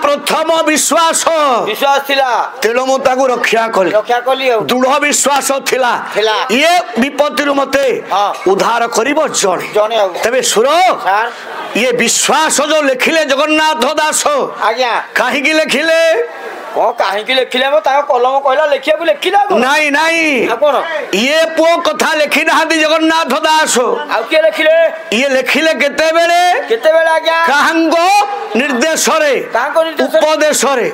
प्रथम विश्वास विश्वास थिला तेणु मु ताकू रक्षा कली दृढ़ विश्वास थिला ये विपत्ति मते उद्धार करिवो जणे तबे सुर ये विश्वास जो लिखिले जगन्नाथ दास आज्ञा कहीं लिखिले कहीं लिखिले कलम कहला लिखिया लिखिला नहीं नहीं ये पुओ कथा लिखि ना जगन्नाथ दास लिखिले ये लिखिले केते बेले आज्ञा काहांगो निर्देश रे उपदेश रे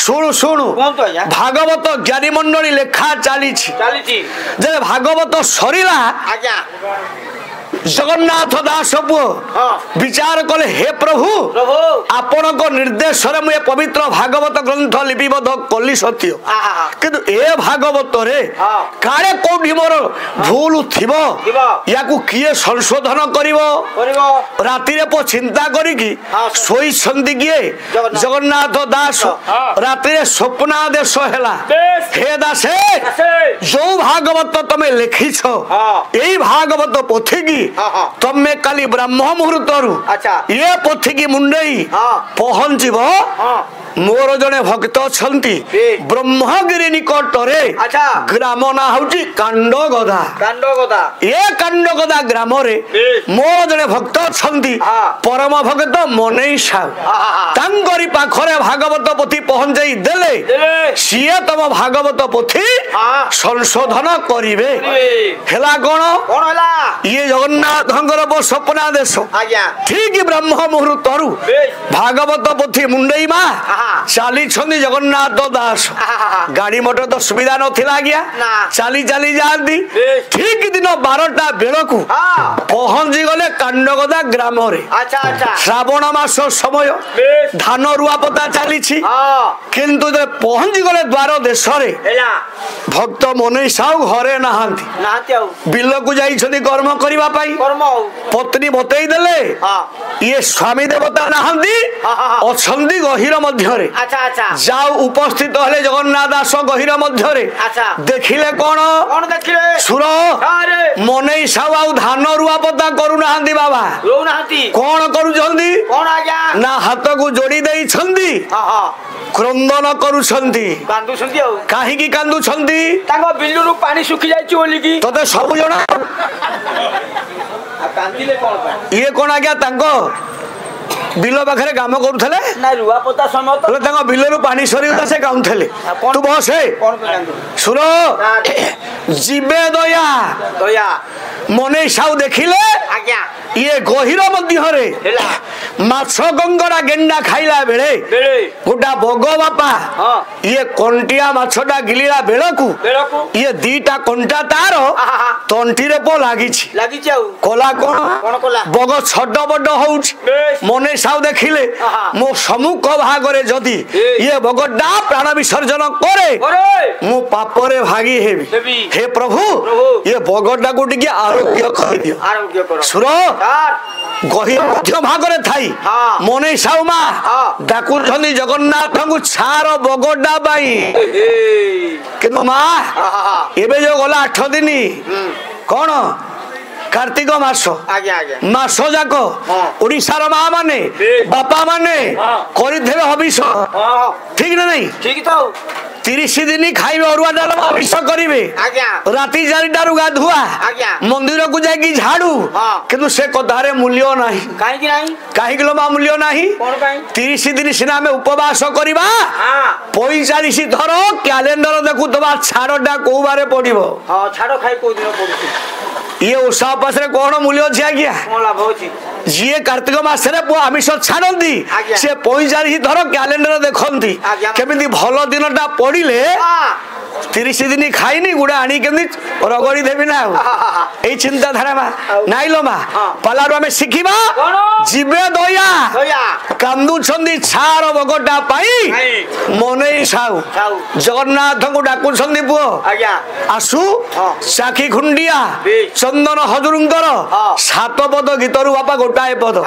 शुणु शुणु भागवत ज्ञानी मंडली लेखा चली जे भागवत सरीला आज्ञा जगन्नाथ दास पुओ विचार कले हे प्रभु आपण को निर्देश रे मुझे पवित्र भागवत ग्रंथ लिपिबद्ध कली सत्य किंतु ए भागवत रे काले कोठी मोर भूल थिबो याकू किए संशोधन करिवो राति रे पो चिंता करी की सोई संधि किए जगन्नाथ दास राति रे स्वप्न आदेश हेला हे दासे जो भागवत तमे लिखिछो एई भागवत पोथी की तमे काली ब्रह्म मुहूर्त ये पोथी की मुंडई पहुंचब मोर जने भक्त छंती ब्रह्मगिरी निकट रे ग्राम ना हउची कांडगदा ये कांडगदा ग्राम रे मोर जने भक्त छंती परम भक्त मनेई साहु तांगरी पाखरे भागवत पोथी पहुंचई देले सिए तम भागवत पोथी संशोधन करिवे हेला कोन होला ये जगन्नाथ स्वप्नादेश ठीक ब्रह्म मुहूर्त भागवत पोथी मुंडई मा चली जगन्नाथ दास गाड़ी मोटर तो सुविधा नथिला आज्ञा चली चली जाती ठीक दिन 12टा बेलकू पहुंची गले कांडगदा ग्राम रे श्रावण मास समय धान रुआ पता चली किंतु पहुंची गले द्वार देश रे भक्त मने साहु घरे नहांती बिल को जाई कर्म करबा पाई पत्नी बतई देले ये स्वामी देवता नहांती अछंदी गहिर मध्य रे जाऊ उपस्थित हले जगन्नाथ दास गहिर मध्य रे देखिले कोन सुर मने साहु आ धान रुआ पता करू नहांती बाबा कोन करू जल्दी ना हाथ को जोड़ी देई छंदी क्रंदन करू छंदी काहे की कांदू छंदी तांगो बिल्लुरु पानी सुखी जाईची बोली की तते सब जणा ये कौन आज्ञा बिल पाखे काम करुले रुआपता समय बिल रु पानी सरीगला से गाँवले तू बस सुर जीवे दया दया मने साहु देखिले ये गहिर मध्य माछ गंगरा गेंडा खाइला बेले गोटा बग बापा ये कंटिया माछटा गिलिला बेलकू ये दीटा कंटा तार तंटी रे पो लागी कला कोन बग छड बड होउछ मने साहु देखिले मो सम्मुख भागरे जदि ये बगडा प्राण विसर्जन करे मो पापरे भागी हेबी हे प्रभु ये बगडा को टिके आरोग्य कर दियो सुर गहिर मध्य भागरे थाई मने साहु मा डाकु छनी जगन्नाथ को छार बगडा बाई किंतु मा एबे जो गला 8 दिन कोन कार्तिक मास मास जाक ओडिशार माँ माने बापा माने करिथेबे हबिष ठीक ना नहीं ठीक तो 30 दिन खाइबे अरुआ डाल हबिष करिवे राति 4टारु गाधुआ मंदिर को जाई झाड़ू किंतु से कथारे मूल्य नाही काहे कि मा मूल्य नाही 30 दिन सिना में उपवास करिबा 45 थर कैलेंडर देखुतबा छाड़टा को बारे पड़िबो छाड़ खाई को दिन पड़ुची ये उषा पास रे कोन मूल्य अछि आज्ञा कोन लाभ अछि जे कार्तिक मास रे पो आमिष छाड़ंती से 45 थर कैलेंडर देखंती केमिति भलो दिनटा पड़िले 30 दिन खाइनी गुडा आनी केमिति रगड़ी देबी ना ए चिंता धारा मा नाइलो मा पलारो में सिखिबा जीवे दया कांदू छंदी छार बगटा पाई मने साहु जगन्नाथ को डाकु छंदी पुओ आसु साखी खुंडिया चंदन हजुरंकर 7 पद गीतरु बापा गोटाए पद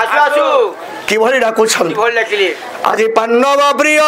कि भली डाकु छंदी आज पांडव प्रिय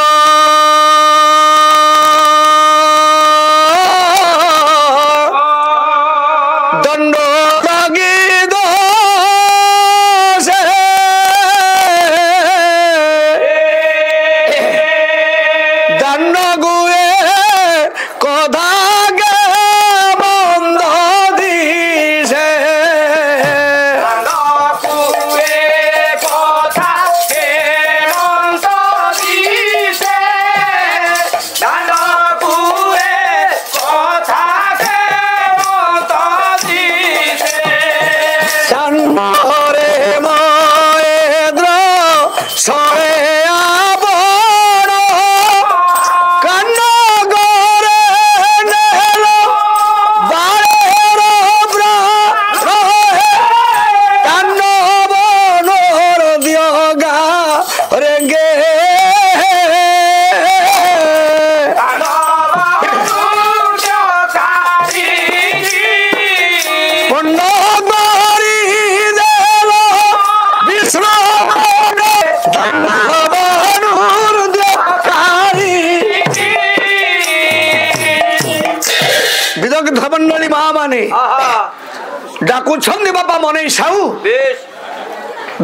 ଡାକୁଛନ୍ତି ବାପା ମନେଇ ସାହୁ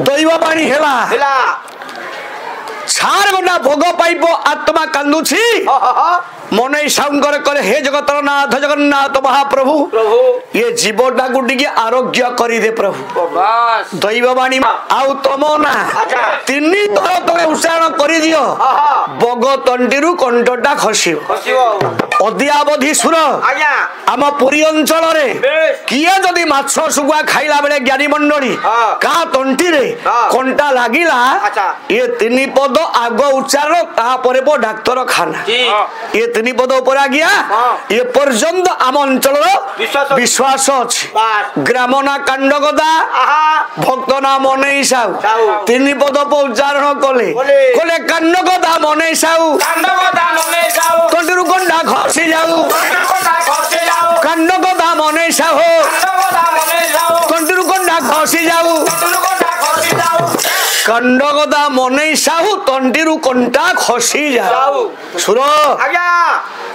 ଦୈବବାଣୀ ହେଲା ଛାର ଗୋଟା ଭୋଗ ପାଇବ ଆତ୍ମା କାନ୍ଦୁଛି ମନେଇ ସାହୁଙ୍କର କରେ ହେ ଜଗତର ନାଥ ଜଗନ୍ନାଥ ମହାପ୍ରଭୁ ଏ ଜୀବଟାକୁ ଟିକେ ଆରୋଗ୍ୟ କରିଦେ ପ୍ରଭୁ ଦୈବବାଣୀ ଆଉ ତମ ନା 3 ଥର ତମେ ଉଚ୍ଚାରଣ କରିଦିଅ ବଗ ତଣ୍ଟିରୁ କଣ୍ଟଟା ଖସିବ ଅଦ୍ୟାବଧି ସୁର ଆମ ପୁରୀ ଅଞ୍ଚଳରେ କିଏ ଯଦି ମାଛ ଶୁଖୁଆ ଖାଇଲା ବେଳେ ଜ୍ଞାନୀ ମଣ୍ଡଳୀ କାହା ତଣ୍ଟିରେ କଣ୍ଟା ଲାଗିଲା ଏ 3 ପଦ ଆଗ ଉଚ୍ଚାରଣ ତାପରେ ଡାକ୍ତରଖାନା ଏ 3 ପଦ ଉପରେ ଆଜ୍ଞା ଏ ପର୍ଯ୍ୟନ୍ତ ଆମ ଅଞ୍ଚଳର ବିଶ୍ୱାସ ଅଛି ଗ୍ରାମ ନା କାଣ୍ଡଗଦା ଭକ୍ତ ନା ମନେଇ ସାହୁ 3 ପଦ ଉଚ୍ଚାରଣ କଲେ କଲେ କାଣ୍ଡଗଦା ମନେଇ ସାହୁ ତଣ୍ଟିରୁ କଣ୍ଟା ଖସି ଯାଉ କାଣ୍ଡଗଦା ମନେଇ ସାହୁ ତଣ୍ଟିରୁ କଣ୍ଟା ଖସି ଯାଉ କାଣ୍ଡଗଦା ମନେଇ ସାହୁ ତଣ୍ଟିରୁ କଣ୍ଟା ଖସି ଯାଉ ସୁର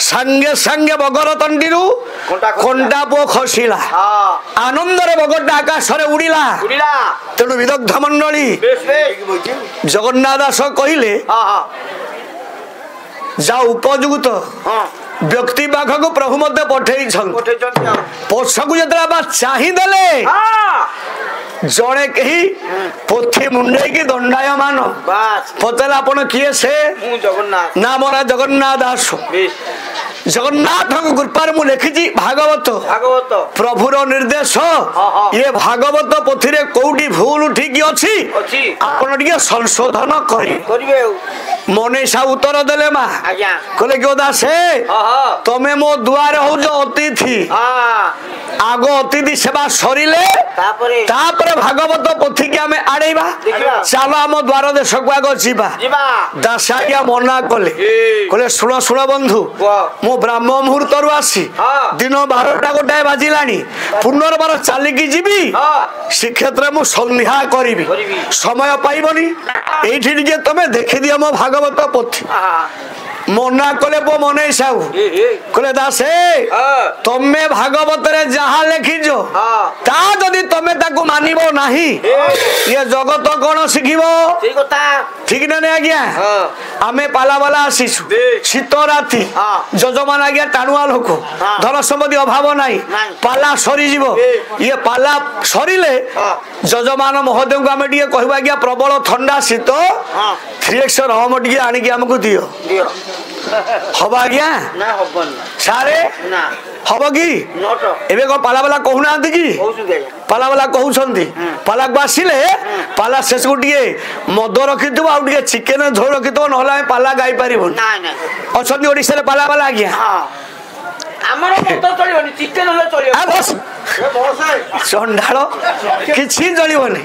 ସାଙ୍ଗେ ସାଙ୍ଗେ ବଗର ତଣ୍ଟିରୁ କଣ୍ଟା ପୁଅ ଖସିଲା ଆନନ୍ଦରେ ବଗଟା ଆକାଶରେ ଉଡ଼ିଲା ତେଣୁ ବିଦଗ୍ଧ ମଣ୍ଡଳୀ ଜଗନ୍ନାଥ ଦାସ କହିଲେ ଯା ଉପଯୁକ୍ତ ବ୍ୟକ୍ତି ପାଖକୁ ପ୍ରଭୁ ମଧ୍ୟ ପଠେଇଛନ୍ତି ପଛକୁ ଯେତେବେଳେ ଚାହିଁଦେଲେ ଜଣେ କେହି ପୋଥି ମୁଣ୍ଡେଇକି ଦଣ୍ଡାୟମାନ ପଚାରିଲେ ଆପଣ କିଏ ସେ ନା ମୋର ଜଗନ୍ନାଥ ଦାସ ଜଗନ୍ନାଥଙ୍କ କୃପାରେ ମୁଁ ଲେଖିଛି ଭାଗବତ ପ୍ରଭୁର ନିର୍ଦ୍ଦେଶ ଏ ଭାଗବତ ପୋଥିରେ କୋଉଠି ଭୁଲ ଠିକ ଅଛି ଆପଣ ଟିକେ ସଂଶୋଧନ କରିବେ ମନେ ସାହୁ ଉତ୍ତର ଦେଲେ ମା କହିଲେ କିଏ ଦାସେ ତମେ ମୋ ଦୁଆରେ ହଉଛ ଅତିଥି ଆଗ ଅତିଥି ସେବା ସରିଲେ ତାପରେ ଭାଗବତ ପୋଥିକି ଆମେ ଆଡେଇବା ଚାଲ ଆମ ଦ୍ୱାର ଦେଶକୁ ଆଗ ଯିବା ଦାସ ଆଜ୍ଞା ମନା କଲେ କହିଲେ ଶୁଣ ଶୁଣ ବନ୍ଧୁ ମୁଁ ବ୍ରାହ୍ମ ମୁହୂର୍ତ୍ତରୁ ଆସି ଦିନ 12ଟା ଗୋଟାଏ ବାଜିଲାଣି ପୁନର୍ବାର ଚାଲିକି ଯିବି ଶ୍ରୀକ୍ଷେତ୍ରରେ ମୁଁ ସନ୍ଧ୍ୟା କରିବି ସମୟ ପାଇବନି ଏଇଠି ଟିକେ ତମେ ଦେଖିଦିଅ ମୋ ଭାଗବତ ପୋଥି ମନା କଲେ ପୁଅ ମନେଇ ସାହୁ କହିଲେ ଦାସେ ତମେ ଭାଗବତରେ ଯାହା ଲେଖିଛ ତା ଯଦି ତମେ ତାକୁ ମାନିବ ନାହିଁ ଇଏ ଜଗତ କଣ ଶିଖିବ ଠିକ ନା ଆଜ୍ଞା ଆମେ ପାଲାବାଲା ଆସିଛୁ ଶୀତ ରାତି ଯଜମାନ ଆଜ୍ଞା ଟାଣୁଆ ଲୋକ ଧନ ସମ୍ପତ୍ତି ଅଭାବ ନାହିଁ ପାଲା ସରିଯିବ ଇଏ ପାଲା ସରିଲେ ଯଜମାନ ମହୋଦୟଙ୍କୁ ଆମେ ଟିକେ କହିବା ଆଜ୍ଞା ପ୍ରବଳ ଥଣ୍ଡା ଶୀତ 3x ରହମ ଟିକେ ଆଣିକି ଆମକୁ ଦିଅ ହବ ଆଜ୍ଞା ସାରେ ହବ କି ଏବେ କଣ ପାଲାବାଲା କହୁନାହାନ୍ତି କି ପାଲାବାଲା କହୁଛନ୍ତି ପାଲାକୁ ଆସିଲେ ପାଲା ଶେଷକୁ ଟିକେ ମଦ ରଖିଥିବ ଆଉ ଟିକେ ଚିକେନ ଝୋଳ ରଖିଥିବ ନହେଲେ ଆମେ ପାଲା ଗାଇ ପାରିବୁନି ଅଛନ୍ତି ଓଡିଶାରେ ପାଲାବାଲା ଆଜ୍ଞା ଚଣ୍ଡାଳ କିଛି ଚଳିବନି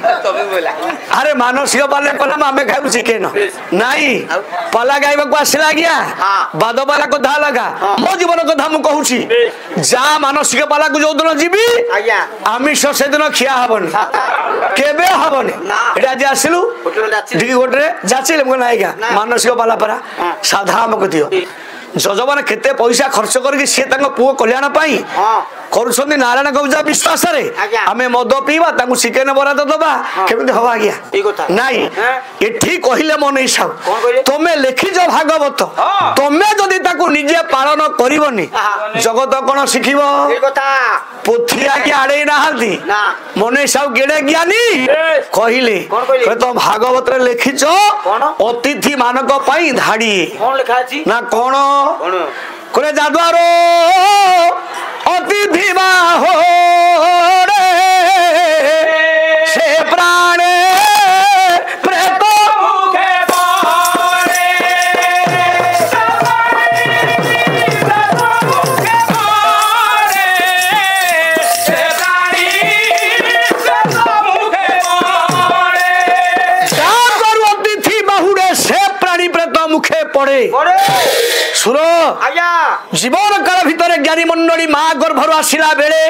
ଆରେ ମାନସିକ ପାଲା କଲେ ଆମେ ଖାଇବୁ ଚିକେନ ନାଇଁ ପାଲା ଗାଇବାକୁ ଆସିଲା ଆଜ୍ଞା ବାଦ ପାଲା କଥା ଲଗା ମୋ ଜୀବନ କଥା ମୁଁ କହୁଛି ଯାହା ମାନସିକ ପାଲାକୁ ଯୋଉଦିନ ଯିବି ଆମିଷ ସେଦିନ ଖିଆ ହବନି କେବେ ହବନି ଏଠି ଆଜି ଆସିଲୁ ଟିକେ ଗୋଟେ ଯାଚିଲେ ମୁଁ ଆଜ୍ଞା ମାନସିକ ପାଲା ପରା ସାଧା ଆମକୁ ଦିଅ ଯଜମାନ କେତେ ପଇସା ଖର୍ଚ୍ଚ କରିକି ସିଏ ତାଙ୍କ ପୁଅ କଲ୍ୟାଣ ପାଇଁ କରୁଛନ୍ତି ନାରାୟଣ ଗୌଜା ବିଶ୍ୱାସରେ ଆମେ ମଦ ପିଇବା ତାଙ୍କୁ ଚିକେନ ବରାଦ ଦବା କେମିତି ହବ ଆଜ୍ଞା ନାଇଁ ଏଠି କହିଲେ ମନେଇ ସାହୁ ତମେ ଲେଖିଛ ଭାଗବତ ତମେ ଯଦି ତାକୁ ନିଜେ ପାଳନ କରିବନି ଜଗତ କଣ ଶିଖିବ ପୋଥି ଆଜ୍ଞା ଆଡେଇ ନାହାନ୍ତି ମନେଇ ସାହୁ କେଡେ ଜ୍ଞାନୀ କହିଲେ ତ ଭାଗବତରେ ଲେଖିଛ ଅତିଥି ମାନଙ୍କ ପାଇଁ ଧାଡି ନା କଣ করে যাদুয়ার অতিথি বাহো রে সে প্রাণে প্রেত মুখে পড়ে সে প্রাণী প্রেত মুখে পড়ে যাদুয়ার অতিথি বাহুরে সে প্রাণী প্রেত মুখে পড়ে সুর জীবন কাল ভিতরে জ্ঞানী মন্ডলী মা গর্ভর আসিলা বেড়ে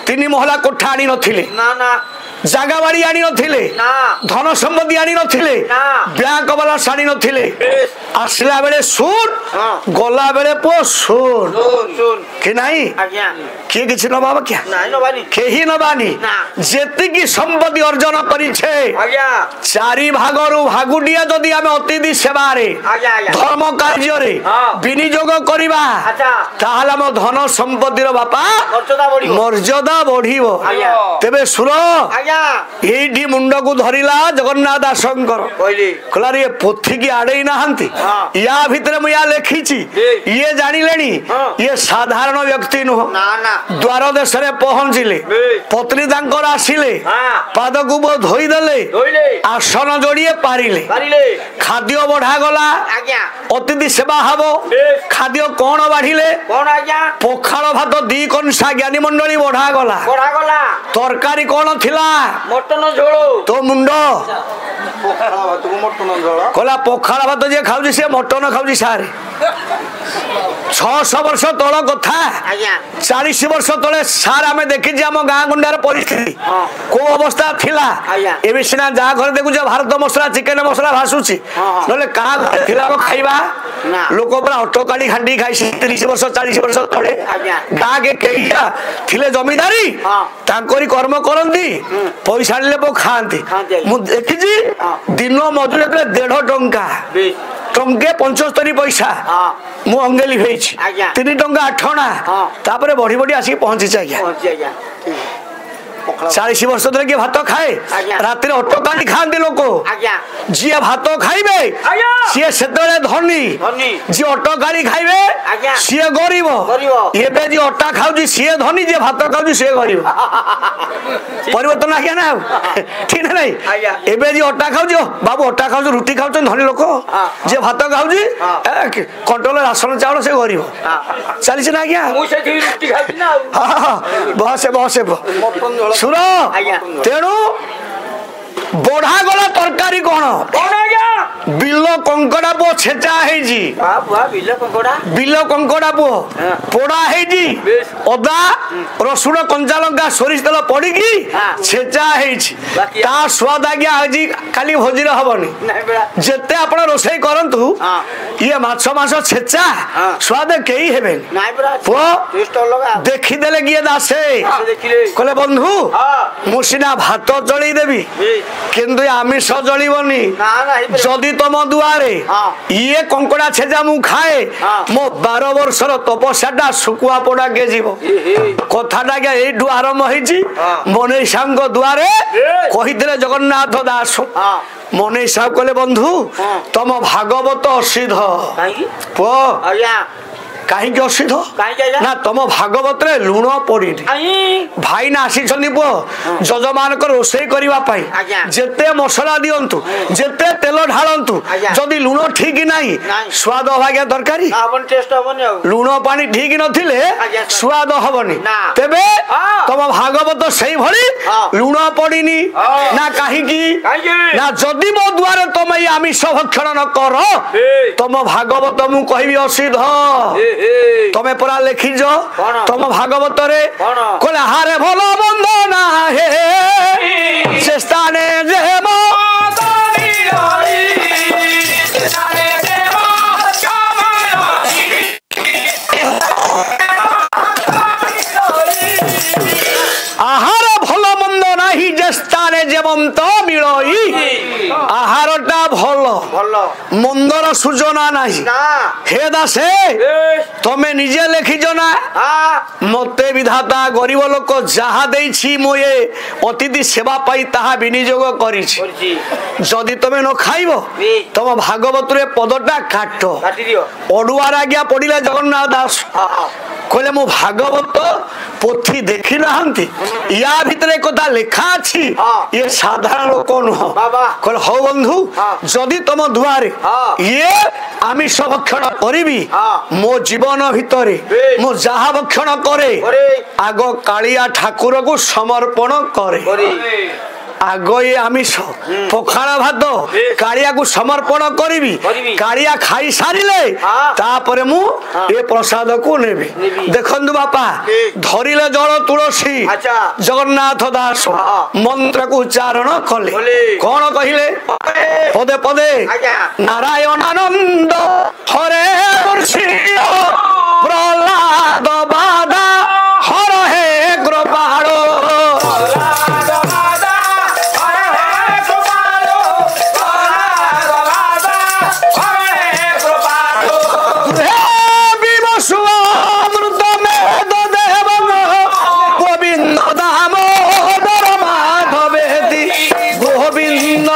3 মহলা কোঠা আনি নথিলে জাগা বাড়ি আনি নথিলে ধন সম্পত্তি আনি নথিলে ব্যাংক বালা আনি নথিলে আসলা বেড়ে সুন গলা বেড়ে পো সুন কি নাই किए किसी नबाब क्या ନାଇଁ ନବାନି केही नबानी ना। जेतिकी संपत्ति अर्जन करिछे ଆଜ୍ଞା चारि भागरु भागुडिया जदि आमे अतिथि सेवारे ଆଜ୍ଞା ଆଜ୍ଞା धर्म कार्य हाँ। विनियोग करिबा ଆଚ୍ଛା ताहले हम धन संपत्तिर बापा ମର୍ଯ୍ୟାଦା ବଢିବ मर्यादा बढ़िबो ଆଜ୍ଞା तेबे सुर ଆଜ୍ଞା एइठी मुंड को धरिला जगन्नाथ दासंकर କହିଲି कहला रे पोथी की आड़े नाहंती हाँ। या भितरे मु या लेखिची ये जानिलेनी हाँ। ये साधारण व्यक्ति नुह ନା ନା द्वार देश रे पहुंचिले बे। पत्नी तांकर आसिले ହଁ पाद को धोई देले ଧୋଇଲେ आसन जोड़िए पारिले ପାରିଲେ खाद्य बढ़ा गला ଆଜ୍ଞା अतिथि सेवा हबो ବେଶ। खाद्य कौन बाढ़िले କଣ ଆଜ୍ଞା पखाल भात 2 कंसा ज्ञानी मंडली बढ़ा गला ବଢାଗଲା तरकारी कौन थिला ମଟନ ଝୋଳ तो मुंड ପଖାଳ ଭାତକୁ ମଟନ ଝୋଳ कहला पखाल भात जे खाऊची से मटन खाऊची सारे 600 वर्ष तल कथा ଆଜ୍ଞା 40 वर्ष तले सार आम देखी आम गाँ गुंडार परिस्थिति हाँ। को अवस्था थिला आज्ञा। एबे सिना जा घर देखुछ भारत मसला चिकेन मसला भासुची हाँ, हाँ। नले का थिला खाइबा ना। लोक पूरा ऑटो काली खांडी खाई 30 वर्ष 40 वर्ष तले आज्ञा। गाँ के केइया थिले जमीदारी हाँ। तांकरी कर्म करंती पैसा आनिले पो खांती खांती। मु देखिजी हाँ। दिन मजूरी 1.5 टंका ବେଶ टंके 75 पैसा ହଁ मु अंगेली भेज आज्ञा। 3 टंका 8 अना हाँ। तापरे बढ़ी बढ़ी आसी पहुंची आज्ञा ପହଞ୍ଚି ଆଜ୍ଞା ପଖାଳ 40 वर्ष तले के भात खाए आज्ञा। रात ऑटो काली खांती लोक ଆଜ୍ଞା जी भात खाइबे ଆଜ୍ଞା सी सेतले धनी ଧନୀ जी ऑटो गाड़ी खाइबे आज्ञा। सी गरीब ଗରିବ एबे जी अट्टा खाउची सी धनी जे भात खाउची सी गरीब परिवर्तन आ गया ना ठीक ना नहीं आज्ञा। एबे जी अट्टा खाउची बाबू अट्टा खाउची रुटी खाउची धनी लोक हाँ। जे भात खाउची हाँ। कंट्रोल राशन चावल से गरीब चली ना आज्ञा ମୁଁ ସେଠି ରୁଟି ଖାଉଛି ନା ଆଉ बसे बसे ମଟନ ଝୋଳ सुन ଆଜ୍ଞା। तेणु बढ़ा गला तरकारी कौन କଣ ଆଜ୍ଞା बिल कंकड़ा पुओ छेचा हेजी ବାହା ବୁହା ବିଲ କଙ୍କଡା बिल कंकड़ा पुओ हाँ। पोड़ा हेजी बेश। अदा रसुण कंचा लंका सोरिष तेल पड़िकी हाँ। छेचा हेजी बाकी- ता स्वाद आज्ञा आज काली भोजीर हबनी ନାଇଁ ବେଳା जेते आपण रोषेई करंतु हाँ। ये माछ माछ छेचा हाँ। स्वाद केही हेबेन ନାଇଁ ବେଳା ପୁଅ ଟେଷ୍ଟ ଅଲଗା देखी देले गिए दासे ସେ ଦେଖିଲେ कहले बंधु ହଁ मु सिना भात जळी देबी ବେଶ। किंतु आमिष जळीबनी ନା ନା ହେଇପାରିବ जदि तुम दुआरे हाँ। ये कंकड़ा छेजा मु खाए हाँ। मो 12 वर्षर तपस्याटा सुकुआ पोड़ा के जीव ଏ ହେ कथाटा के एठू आरंभ होईची हाँ। मनेशा दुआरे ए। कहिथिले जगन्नाथ दास ହଁ मनेशा कहले बंधु हाँ। तम भागवत असिध କାହିଁକି पुओ ଆଜ୍ଞା कहीं असिध କାହିଁକି ଆଜ୍ଞା ना तुम भागवत रे लुण पड़िनी କାହିଁ भाई ना आसीछन्नी पुओ जजमान को रोषेई करबा पाई आज्ञा। जेते मसला दियंतु जेते तेल ढालंतु आज्ञा। जदि लुण ठीक नाही नाही। स्वाद हवाग्या तरकारी ହବନି ଟେଷ୍ଟ ହବନି ଆଉ लुण पानी ठीक नथिले आज्ञा। स्वाद हबनी ना। तेबे हाँ। तम भागवत सेई भली हाँ। लुण पड़िनी हाँ। ना काहे की କାହିଁକି ना जदि मो द्वारे तुम ये आमिष भक्षण न कर ए तुम भागवत मु कहबी असिध ए हे तमे परा लिखिज कौन? तुम भागवत रे कौन? कहले हारे भलो बंद ना हे से स्थाने जे मो आहार भलो मंद नाही जे स्थाने जेवंत मिलई आहारटा भलो ଭଲ मंदर सूचना नाही ନା हे दासे ବେଶ तमे निजे लिखिज ना ହଁ मते विधाता गरीब लोक जहा देछि मो ये अतिथि सेवा पाई ताहा विनियोग करिछि କରିଛି जदि तमे न खाइबो ए तम भागवत रे पदटा काट କାଟି ଦିଅ अडुआर आज्ञा पड़िला जगन्नाथ दास ହଁ ହଁ कहले मु भागवत पोथी देखि नाहंती या भितरे कथा लेखा अछि हाँ। ये साधारण लोक नुह बाबा। कहले हो बंधु हाँ। जदि तम दुआरे हाँ। ये आमिष भक्षण करिबी हाँ। मो जीवन भितरे बे। मु जहा भक्षण करे करे आग कालिया ठाकुर को समर्पण करे କରି आग ये आमिष पखाल भात कालिया को समर्पण करिबी करिबी। कालिया खाई सारिले हाँ। तापरे मु हाँ। ए प्रसाद को नेबी नेबी। देखंतु बापा ठीक। धरिले जल तुलसी अच्छा। जगन्नाथ दास हाँ। मंत्र को उच्चारण कले बोले। कौन कहिले पदे पदे ଆଜ୍ଞା नारायण आनंद हरे प्रहलाद बाधा हर গোবিন্দ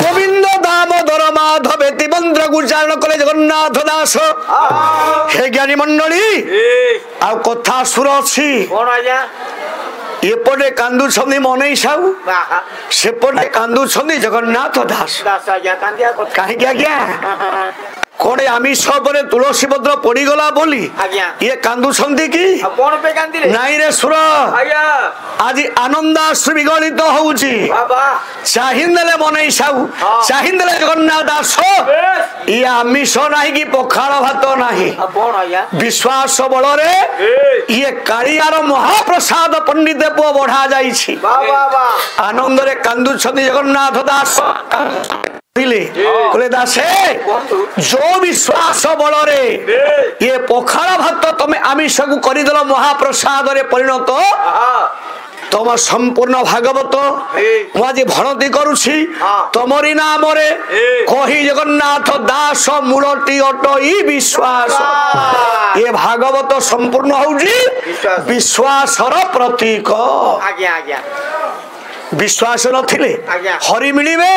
গোবিন্দ দামোদর মাধবেতি মন্ত্র উচ্চারণ কলে জগন্নাথ দাস হে জ্ঞানী মন্ডলী ଆଉ କଥା ସୁର ଅଛି ଏପଟେ କାନ୍ଦୁଛନ୍ତି ମନେଇ ସାହୁ ସେପଟେ କାନ୍ଦୁଛନ୍ତି ଜଗନ୍ନାଥ ଦାସ କାହିଁକି ଆଜ୍ଞା କଣେ ଆମିଷ ଉପରେ ତୁଳସୀ ପତ୍ର ପଡିଗଲା ବୋଲି ଇଏ କାନ୍ଦୁଛନ୍ତି କି ନାଇଁ ରେ ସୁର ଆଜି ଆନନ୍ଦାଶ୍ରୁ ବିଗଳିତ ହଉଛି ଚାହିଁଦେଲେ ମନେଇ ସାହୁ ଚାହିଁଦେଲେ ଜଗନ୍ନାଥ ଦାସ ଇଏ ଆମିଷ ନାହିଁ କି ପଖାଳ ଭାତ ନାହିଁ ବିଶ୍ୱାସ ବଳରେ ଇଏ କାଳିଆର ମହାପ୍ରସାଦ ପଣ୍ଡିତ ପୁଅ ବଢା ଯାଇଛି ଆନନ୍ଦରେ କାନ୍ଦୁଛନ୍ତି ଜଗନ୍ନାଥ ଦାସ ଦାସେ ଯୋଉ ବିଶ୍ୱାସ ବଳରେ ଇଏ ପଖାଳ ଭାତ ତମେ ଆମିଷକୁ କରିଦେଲ ମହାପ୍ରସାଦରେ ପରିଣତ ତମ ସମ୍ପୂର୍ଣ୍ଣ ଭାଗବତ ମୁଁ ଆଜି ଭଣତି କରୁଛି ତମରି ନାମରେ କହି ଜଗନ୍ନାଥ ଦାସ ମୂଳଟି ଅଟଇ ବିଶ୍ୱାସ ଏ ଭାଗବତ ସମ୍ପୂର୍ଣ୍ଣ ହଉଛି ବିଶ୍ୱାସର ପ୍ରତୀକ ବିଶ୍ୱାସ ନଥିଲେ ହରି ମିଳିବେ